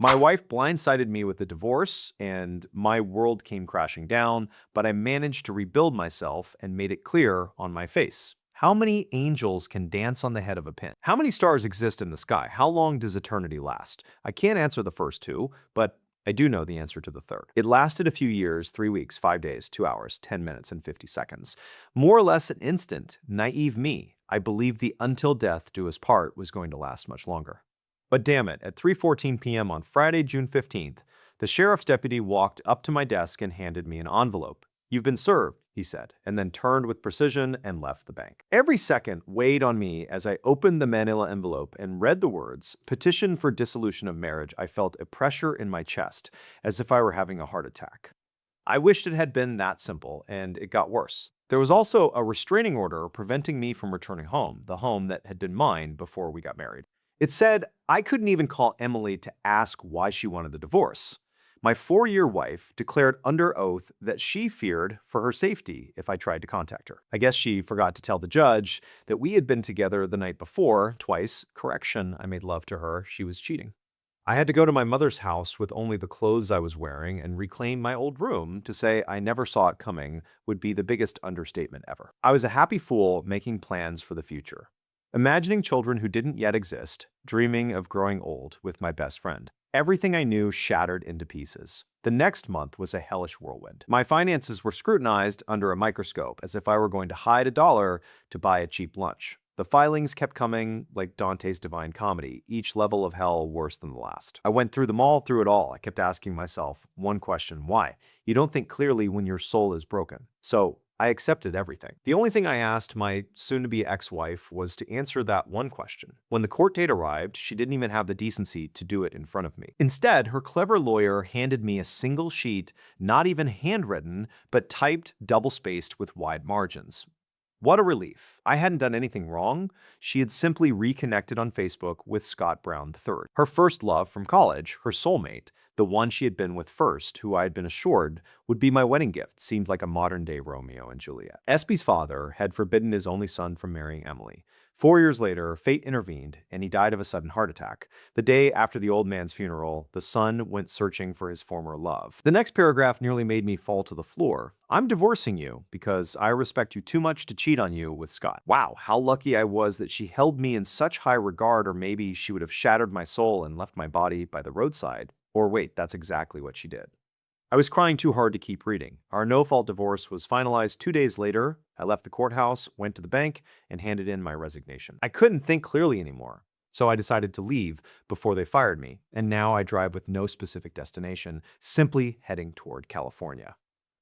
My wife blindsided me with a divorce, and my world came crashing down, but I managed to rebuild myself and made it clear on my face. How many angels can dance on the head of a pin? How many stars exist in the sky? How long does eternity last? I can't answer the first two, but I do know the answer to the third. It lasted a few years, 3 weeks, 5 days, 2 hours, 10 minutes, and 50 seconds. More or less an instant, naive me, I believed the until death do us part was going to last much longer. But damn it, at 3:14 p.m. on Friday, June 15th, the sheriff's deputy walked up to my desk and handed me an envelope. "You've been served," he said, and then turned with precision and left the bank. Every second weighed on me as I opened the manila envelope and read the words, "Petition for dissolution of marriage." I felt a pressure in my chest, as if I were having a heart attack. I wished it had been that simple, and it got worse. There was also a restraining order preventing me from returning home, the home that had been mine before we got married. It said I couldn't even call Emily to ask why she wanted the divorce. My 4-year wife declared under oath that she feared for her safety if I tried to contact her. I guess she forgot to tell the judge that we had been together the night before, twice. Correction, I made love to her. She was cheating. I had to go to my mother's house with only the clothes I was wearing and reclaim my old room. To say I never saw it coming would be the biggest understatement ever. I was a happy fool making plans for the future, imagining children who didn't yet exist, dreaming of growing old with my best friend. Everything I knew shattered into pieces. The next month was a hellish whirlwind. My finances were scrutinized under a microscope, as if I were going to hide $1 to buy a cheap lunch. The filings kept coming like Dante's Divine Comedy, each level of hell worse than the last. I went through them all, through it all. I kept asking myself one question: why? You don't think clearly when your soul is broken. So I accepted everything. The only thing I asked my soon-to-be ex-wife was to answer that one question. When the court date arrived, she didn't even have the decency to do it in front of me. Instead, her clever lawyer handed me a single sheet, not even handwritten, but typed double-spaced with wide margins. What a relief. I hadn't done anything wrong. She had simply reconnected on Facebook with Scott Brown III. Her first love from college, her soulmate, the one she had been with first, who I had been assured would be my wedding gift, seemed like a modern-day Romeo and Juliet. Espy's father had forbidden his only son from marrying Emily. 4 years later, fate intervened, and he died of a sudden heart attack. The day after the old man's funeral, the son went searching for his former love. The next paragraph nearly made me fall to the floor. "I'm divorcing you because I respect you too much to cheat on you with Scott." Wow, how lucky I was that she held me in such high regard, or maybe she would have shattered my soul and left my body by the roadside. Or wait, that's exactly what she did. I was crying too hard to keep reading. Our no-fault divorce was finalized 2 days later. I left the courthouse, went to the bank, and handed in my resignation. I couldn't think clearly anymore, so I decided to leave before they fired me, and now I drive with no specific destination, simply heading toward California.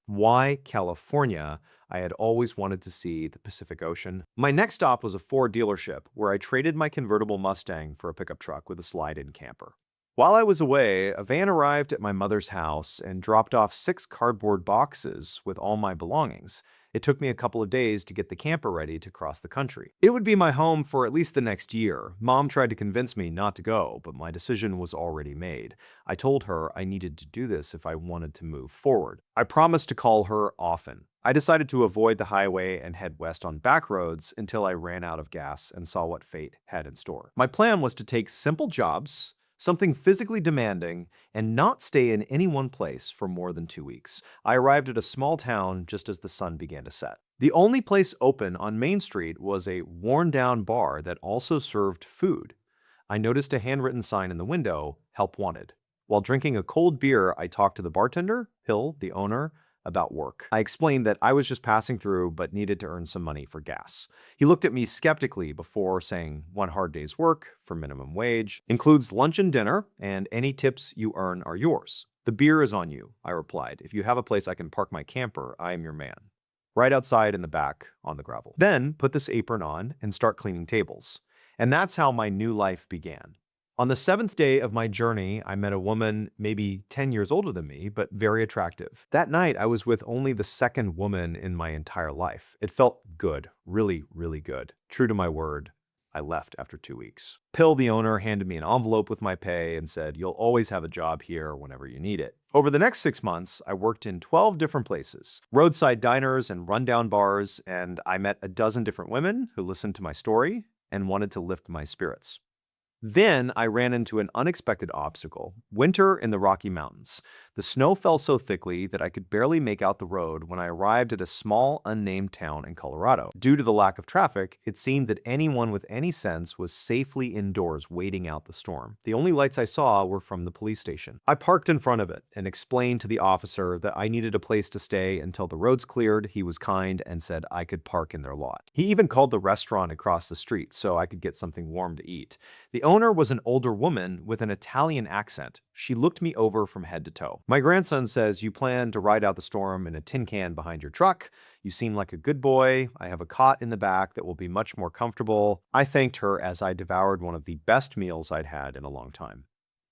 Why California? I had always wanted to see the Pacific Ocean. My next stop was a Ford dealership, where I traded my convertible Mustang for a pickup truck with a slide-in camper. While I was away, a van arrived at my mother's house and dropped off 6 cardboard boxes with all my belongings. It took me a couple of days to get the camper ready to cross the country. It would be my home for at least the next year. Mom tried to convince me not to go, but my decision was already made. I told her I needed to do this if I wanted to move forward. I promised to call her often. I decided to avoid the highway and head west on back roads until I ran out of gas and saw what fate had in store. My plan was to take simple jobs, something physically demanding, and not stay in any one place for more than 2 weeks. I arrived at a small town just as the sun began to set. The only place open on Main Street was a worn-down bar that also served food. I noticed a handwritten sign in the window, "Help Wanted." While drinking a cold beer, I talked to the bartender, Hill, the owner, about work. I explained that I was just passing through but needed to earn some money for gas. He looked at me skeptically before saying, "One hard day's work for minimum wage, includes lunch and dinner, and any tips you earn are yours." "The beer is on you," I replied. "If you have a place I can park my camper, I am your man." Right outside in the back on the gravel. "Then put this apron on and start cleaning tables." And that's how my new life began. On the 7th day of my journey, I met a woman maybe 10 years older than me, but very attractive. That night, I was with only the second woman in my entire life. It felt good, really, really good. True to my word, I left after 2 weeks. Pill, the owner, handed me an envelope with my pay and said, "You'll always have a job here whenever you need it." Over the next 6 months, I worked in 12 different places, roadside diners and rundown bars, and I met a dozen different women who listened to my story and wanted to lift my spirits. Then I ran into an unexpected obstacle: winter in the Rocky Mountains. The snow fell so thickly that I could barely make out the road when I arrived at a small, unnamed town in Colorado. Due to the lack of traffic, it seemed that anyone with any sense was safely indoors waiting out the storm. The only lights I saw were from the police station. I parked in front of it and explained to the officer that I needed a place to stay until the roads cleared. He was kind and said I could park in their lot. He even called the restaurant across the street so I could get something warm to eat. The owner was an older woman with an Italian accent. She looked me over from head to toe. "My grandson says you plan to ride out the storm in a tin can behind your truck. You seem like a good boy. I have a cot in the back that will be much more comfortable." I thanked her as I devoured one of the best meals I'd had in a long time.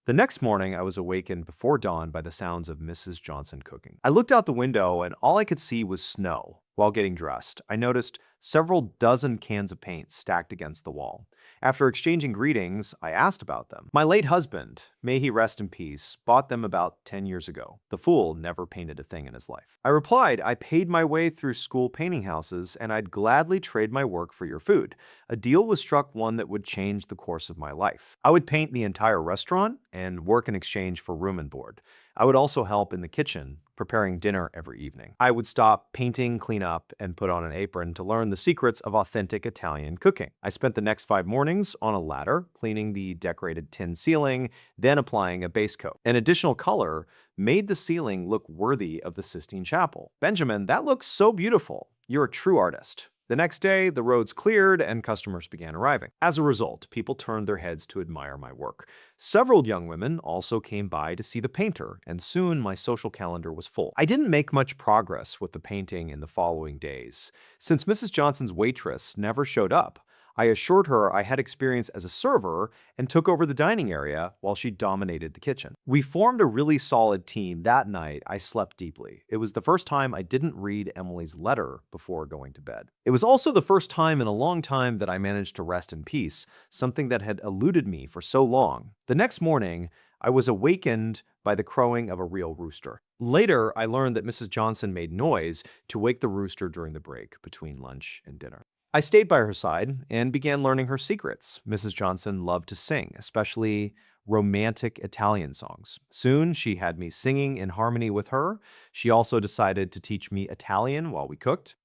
The next morning, I was awakened before dawn by the sounds of Mrs. Johnson cooking. I looked out the window and all I could see was snow. While getting dressed, I noticed several dozen cans of paint stacked against the wall. After exchanging greetings, I asked about them. "My late husband, may he rest in peace, bought them about 10 years ago. The fool never painted a thing in his life." I replied, "I paid my way through school painting houses and I'd gladly trade my work for your food. A deal was struck, one that would change the course of my life. I would paint the entire restaurant and work in exchange for room and board. I would also help in the kitchen, preparing dinner every evening. I would stop painting, clean up, and put on an apron to learn the secrets of authentic Italian cooking." I spent the next 5 mornings on a ladder, cleaning the decorated tin ceiling, then applying a base coat. An additional color made the ceiling look worthy of the Sistine Chapel. "Benjamin, that looks so beautiful. You're a true artist." The next day, the roads cleared and customers began arriving. As a result, people turned their heads to admire my work. Several young women also came by to see the painter, and soon my social calendar was full. I didn't make much progress with the painting in the following days. Since Mrs. Johnson's waitress never showed up, I assured her I had experience as a server and took over the dining area while she dominated the kitchen. We formed a really solid team. That night, I slept deeply. It was the first time I didn't read Emily's letter before going to bed. It was also the first time in a long time that I managed to rest in peace, something that had eluded me for so long. The next morning, I was awakened by the crowing of a real rooster. Later, I learned that Mrs. Johnson made noise to wake the rooster during the break between lunch and dinner. I stayed by her side and began learning her secrets. Mrs. Johnson loved to sing, especially romantic Italian songs. Soon, she had me singing in harmony with her. She also decided to teach me Italian while we cooked.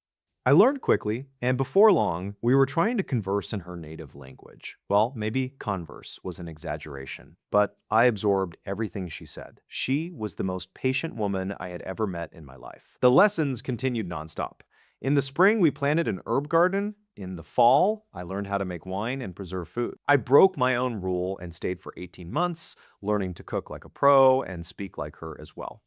I learned quickly, and before long, we were trying to converse in her native language. Well, maybe converse was an exaggeration, but I absorbed everything she said. She was the most patient woman I had ever met in my life. The lessons continued nonstop. In the spring, we planted an herb garden. In the fall, I learned how to make wine and preserve food. I broke my own rule and stayed for 18 months, learning to cook like a pro and speak like her as well.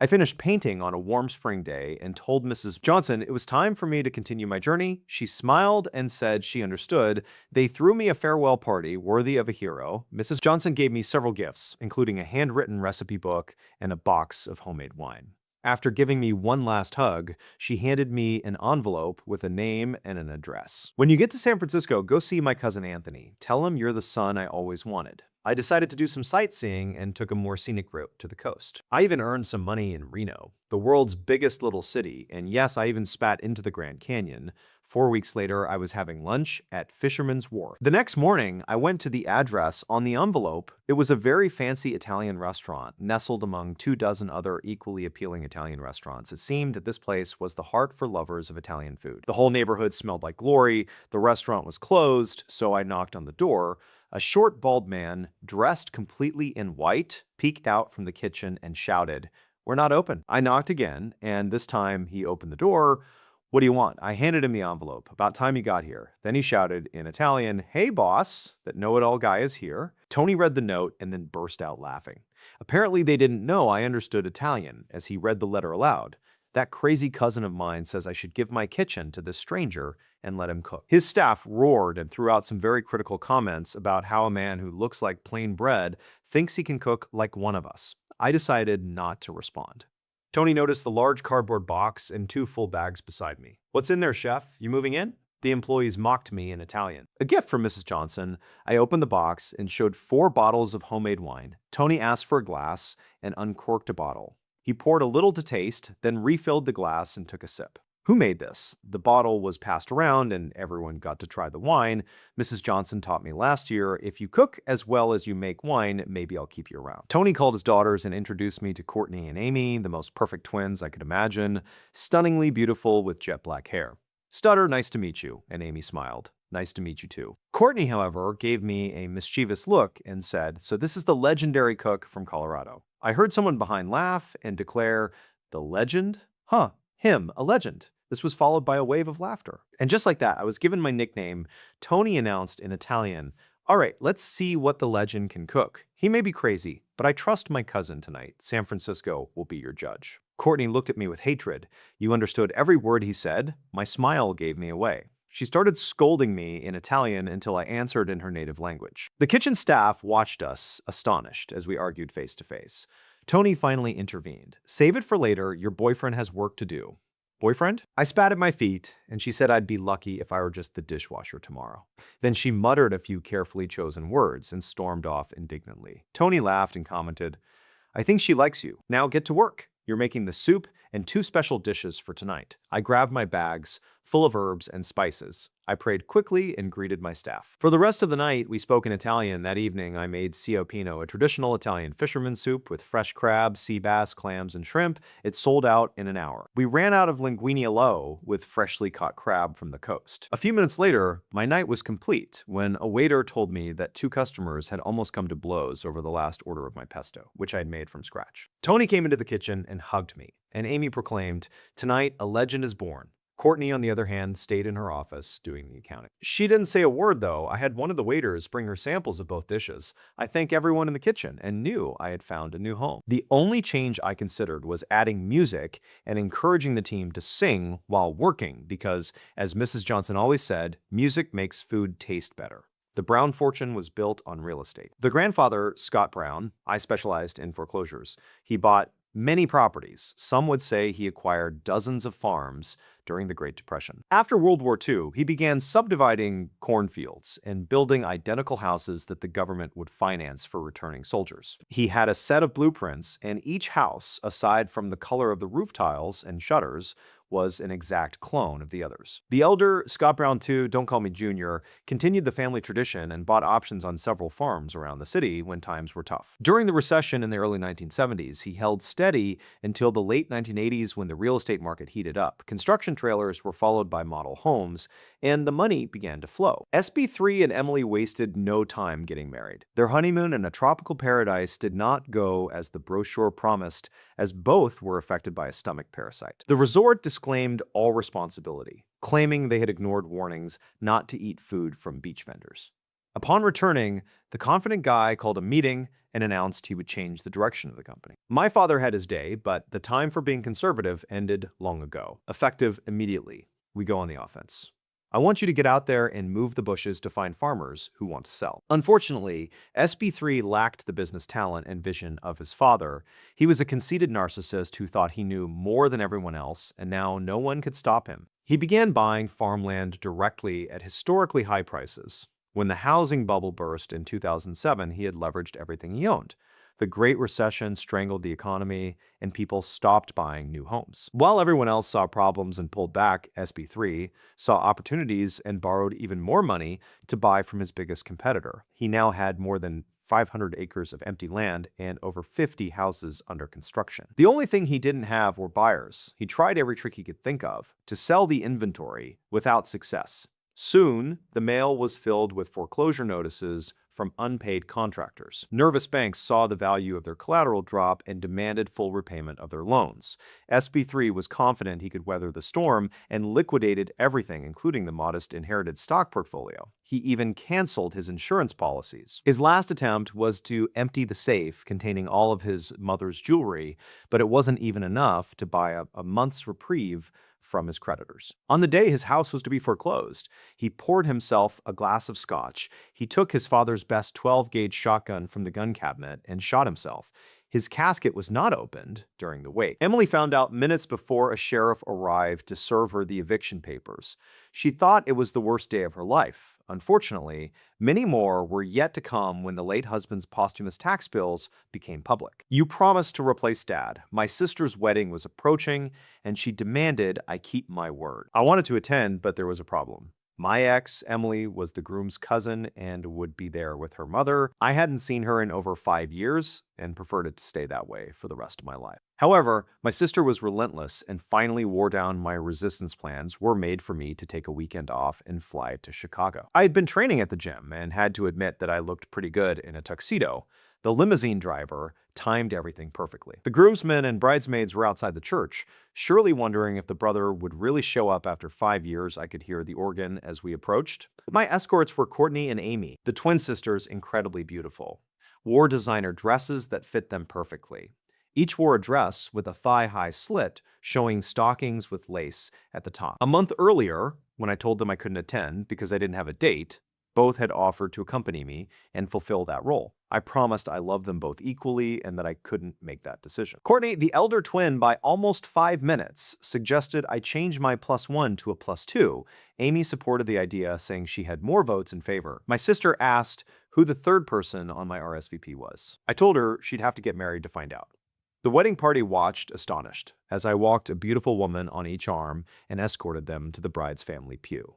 I finished painting on a warm spring day and told Mrs. Johnson it was time for me to continue my journey. She smiled and said she understood. They threw me a farewell party worthy of a hero. Mrs. Johnson gave me several gifts, including a handwritten recipe book and a box of homemade wine. After giving me one last hug, she handed me an envelope with a name and an address. "When you get to San Francisco, go see my cousin Anthony. Tell him you're the son I always wanted." I decided to do some sightseeing and took a more scenic route to the coast. I even earned some money in Reno, the world's biggest little city, and yes, I even spat into the Grand Canyon. 4 weeks later, I was having lunch at Fisherman's Wharf. The next morning, I went to the address on the envelope. It was a very fancy Italian restaurant, nestled among 24 other equally appealing Italian restaurants. It seemed that this place was the heart for lovers of Italian food. The whole neighborhood smelled like glory. The restaurant was closed, so I knocked on the door. A short, bald man, dressed completely in white, peeked out from the kitchen and shouted, "We're not open." I knocked again, and this time he opened the door. "What do you want?" I handed him the envelope. "About time you got here." Then he shouted in Italian, "Hey boss, that know-it-all guy is here." Tony read the note and then burst out laughing. Apparently they didn't know I understood Italian as he read the letter aloud. "That crazy cousin of mine says I should give my kitchen to this stranger and let him cook." His staff roared and threw out some very critical comments about how a man who looks like plain bread thinks he can cook like one of us. I decided not to respond. Tony noticed the large cardboard box and 2 full bags beside me. "What's in there, chef? You moving in?" The employees mocked me in Italian. "A gift from Mrs. Johnson." I opened the box and showed 4 bottles of homemade wine. Tony asked for a glass and uncorked a bottle. He poured a little to taste, then refilled the glass and took a sip. Who made this? The bottle was passed around and everyone got to try the wine. Mrs. Johnson taught me last year, if you cook as well as you make wine, maybe I'll keep you around. Tony called his daughters and introduced me to Courtney and Amy, the most perfect twins I could imagine, stunningly beautiful with jet black hair. Stutter, nice to meet you, and Amy smiled. Nice to meet you too. Courtney, however, gave me a mischievous look and said, so this is the legendary cook from Colorado. I heard someone behind laugh and declare, the legend? Huh, him, a legend. This was followed by a wave of laughter. And just like that, I was given my nickname. Tony announced in Italian, all right, let's see what the legend can cook. He may be crazy, but I trust my cousin tonight. San Francisco will be your judge. Courtney looked at me with hatred. You understood every word he said. My smile gave me away. She started scolding me in Italian until I answered in her native language. The kitchen staff watched us, astonished, as we argued face to face. Tony finally intervened. Save it for later, your boyfriend has work to do. Boyfriend? I spat at my feet, and she said I'd be lucky if I were just the dishwasher tomorrow. Then she muttered a few carefully chosen words and stormed off indignantly. Tony laughed and commented, I think she likes you. Now get to work. You're making the soup and 2 special dishes for tonight. I grabbed my bags, full of herbs and spices. I prayed quickly and greeted my staff. For the rest of the night, we spoke in Italian. That evening, I made ciopino, a traditional Italian fisherman soup with fresh crabs, sea bass, clams, and shrimp. It sold out in an hour. We ran out of linguine allo with freshly caught crab from the coast. A few minutes later, my night was complete when a waiter told me that 2 customers had almost come to blows over the last order of my pesto, which I had made from scratch. Tony came into the kitchen and hugged me, and Amy proclaimed, tonight, a legend is born. Courtney, on the other hand, stayed in her office doing the accounting. She didn't say a word, though. I had one of the waiters bring her samples of both dishes. I thanked everyone in the kitchen and knew I had found a new home. The only change I considered was adding music and encouraging the team to sing while working because, as Mrs. Johnson always said, music makes food taste better. The Brown fortune was built on real estate. The grandfather, Scott Brown, I specialized in foreclosures. He bought many properties. Some would say he acquired dozens of farms during the Great Depression. After World War II, he began subdividing cornfields and building identical houses that the government would finance for returning soldiers. He had a set of blueprints, and each house, aside from the color of the roof tiles and shutters, was an exact clone of the others. The elder, Scott Brown II, don't call me Junior, continued the family tradition and bought options on several farms around the city when times were tough. During the recession in the early 1970s, he held steady until the late 1980s when the real estate market heated up. Construction trailers were followed by model homes, and the money began to flow. SB3 and Emily wasted no time getting married. Their honeymoon in a tropical paradise did not go as the brochure promised, as both were affected by a stomach parasite. The resort disclaimed all responsibility, claiming they had ignored warnings not to eat food from beach vendors. Upon returning, the confident guy called a meeting and announced he would change the direction of the company. My father had his day, but the time for being conservative ended long ago. Effective immediately, we go on the offense. I want you to get out there and move the bushes to find farmers who want to sell. Unfortunately, SB3 lacked the business talent and vision of his father. He was a conceited narcissist who thought he knew more than everyone else, and now no one could stop him. He began buying farmland directly at historically high prices. When the housing bubble burst in 2007, he had leveraged everything he owned. The Great Recession strangled the economy, and people stopped buying new homes. While everyone else saw problems and pulled back, SB3 saw opportunities and borrowed even more money to buy from his biggest competitor. He now had more than 500 acres of empty land and over 50 houses under construction. The only thing he didn't have were buyers. He tried every trick he could think of to sell the inventory without success. Soon, the mail was filled with foreclosure notices from unpaid contractors. Nervous banks saw the value of their collateral drop and demanded full repayment of their loans. SB3 was confident he could weather the storm and liquidated everything, including the modest inherited stock portfolio. He even canceled his insurance policies. His last attempt was to empty the safe containing all of his mother's jewelry, but it wasn't even enough to buy a month's reprieve from his creditors. On the day his house was to be foreclosed, he poured himself a glass of scotch. He took his father's best 12-gauge shotgun from the gun cabinet and shot himself. His casket was not opened during the wake. Emily found out minutes before a sheriff arrived to serve her the eviction papers. She thought it was the worst day of her life. Unfortunately, many more were yet to come when the late husband's posthumous tax bills became public. You promised to replace Dad. My sister's wedding was approaching, and she demanded I keep my word. I wanted to attend, but there was a problem. My ex, Emily, was the groom's cousin and would be there with her mother. I hadn't seen her in over 5 years and preferred it to stay that way for the rest of my life. However, my sister was relentless and finally wore down my resistance plans were made for me to take a weekend off and fly to Chicago. I had been training at the gym and had to admit that I looked pretty good in a tuxedo. The limousine driver timed everything perfectly. The groomsmen and bridesmaids were outside the church, surely wondering if the brother would really show up after 5 years. I could hear the organ as we approached. My escorts were Courtney and Amy, the twin sisters, incredibly beautiful. Wore designer dresses that fit them perfectly. Each wore a dress with a thigh-high slit, showing stockings with lace at the top. A month earlier, when I told them I couldn't attend because I didn't have a date, both had offered to accompany me and fulfill that role. I promised I loved them both equally and that I couldn't make that decision. Courtney, the elder twin by almost 5 minutes, suggested I change my +1 to a +2. Amy supported the idea, saying she had more votes in favor. My sister asked who the third person on my RSVP was. I told her she'd have to get married to find out. The wedding party watched, astonished, as I walked a beautiful woman on each arm and escorted them to the bride's family pew.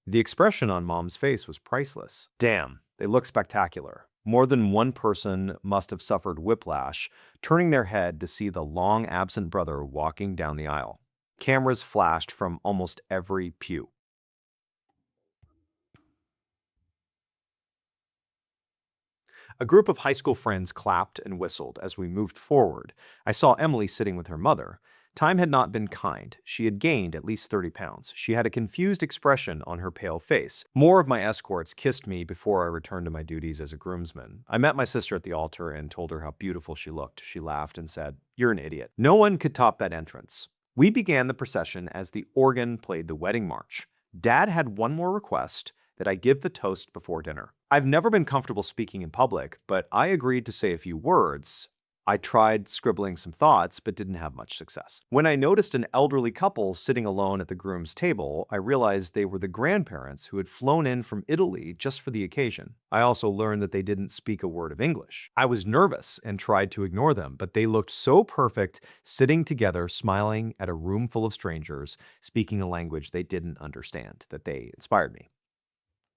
The expression on Mom's face was priceless. Damn, they look spectacular. More than one person must have suffered whiplash, turning their head to see the long-absent brother walking down the aisle. Cameras flashed from almost every pew. A group of high school friends clapped and whistled as we moved forward. I saw Emily sitting with her mother. Time had not been kind. She had gained at least 30 pounds. She had a confused expression on her pale face. More of my escorts kissed me before I returned to my duties as a groomsman. I met my sister at the altar and told her how beautiful she looked. She laughed and said, "You're an idiot." No one could top that entrance. We began the procession as the organ played the wedding march. Dad had one more request, that I give the toast before dinner. I've never been comfortable speaking in public, but I agreed to say a few words. I tried scribbling some thoughts, but didn't have much success. When I noticed an elderly couple sitting alone at the groom's table, I realized they were the grandparents who had flown in from Italy just for the occasion. I also learned that they didn't speak a word of English. I was nervous and tried to ignore them, but they looked so perfect, sitting together, smiling at a room full of strangers, speaking a language they didn't understand, that they inspired me.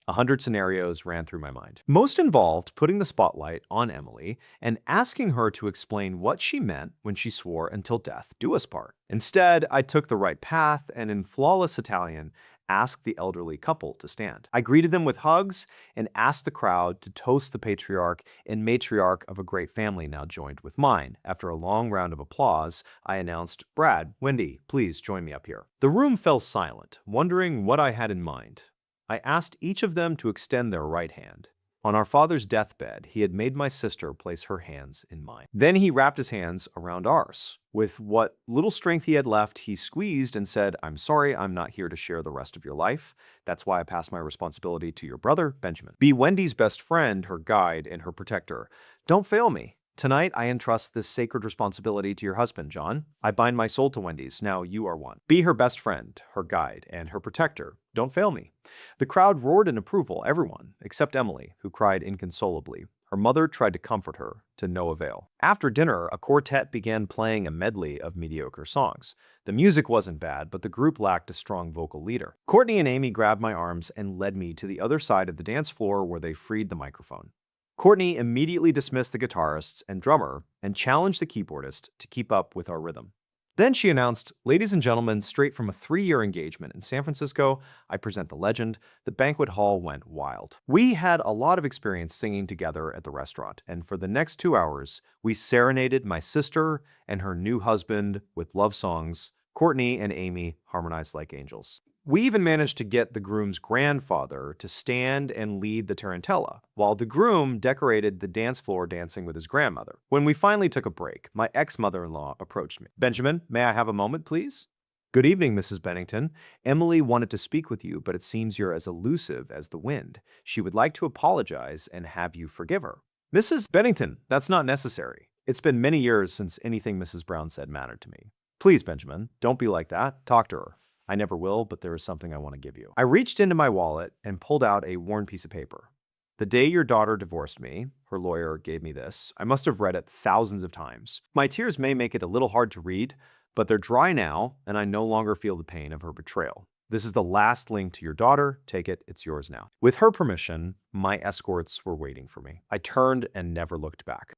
100 scenarios ran through my mind. Most involved putting the spotlight on Emily and asking her to explain what she meant when she swore until death do us part. Instead, I took the right path and in flawless Italian asked the elderly couple to stand. I greeted them with hugs and asked the crowd to toast the patriarch and matriarch of a great family now joined with mine. After a long round of applause, I announced, "Brad, Wendy, please join me up here." The room fell silent, wondering what I had in mind. I asked each of them to extend their right hand. On our father's deathbed, he had made my sister place her hands in mine. Then he wrapped his hands around ours. With what little strength he had left, he squeezed and said, "I'm sorry, I'm not here to share the rest of your life. That's why I pass my responsibility to your brother, Benjamin. Be Wendy's best friend, her guide, and her protector. Don't fail me. Tonight, I entrust this sacred responsibility to your husband, John. I bind my soul to Wendy's. Now you are one. Be her best friend, her guide, and her protector. Don't fail me." The crowd roared in approval, everyone, except Emily, who cried inconsolably. Her mother tried to comfort her, to no avail. After dinner, a quartet began playing a medley of mediocre songs. The music wasn't bad, but the group lacked a strong vocal leader. Courtney and Amy grabbed my arms and led me to the other side of the dance floor where they freed the microphone. Courtney immediately dismissed the guitarists and drummer and challenged the keyboardist to keep up with our rhythm. Then she announced, "Ladies and gentlemen, straight from a 3-year engagement in San Francisco, I present the legend." The banquet hall went wild. We had a lot of experience singing together at the restaurant, and for the next 2 hours, we serenaded my sister and her new husband with love songs. Courtney and Amy harmonized like angels. We even managed to get the groom's grandfather to stand and lead the tarantella, while the groom decorated the dance floor dancing with his grandmother. When we finally took a break, my ex-mother-in-law approached me. "Benjamin, may I have a moment, please?" "Good evening, Mrs. Bennington. Emily wanted to speak with you, but it seems you're as elusive as the wind. She would like to apologize and have you forgive her." "Mrs. Bennington, that's not necessary. It's been many years since anything Mrs. Brown said mattered to me. Please, Benjamin, don't be like that. Talk to her. I never will, but there is something I want to give you. I reached into my wallet and pulled out a worn piece of paper. The day your daughter divorced me, her lawyer gave me this. I must have read it thousands of times. My tears may make it a little hard to read, but they're dry now, and I no longer feel the pain of her betrayal. This is the last link to your daughter. Take it, it's yours now. With her permission, my escorts were waiting for me. I turned and never looked back.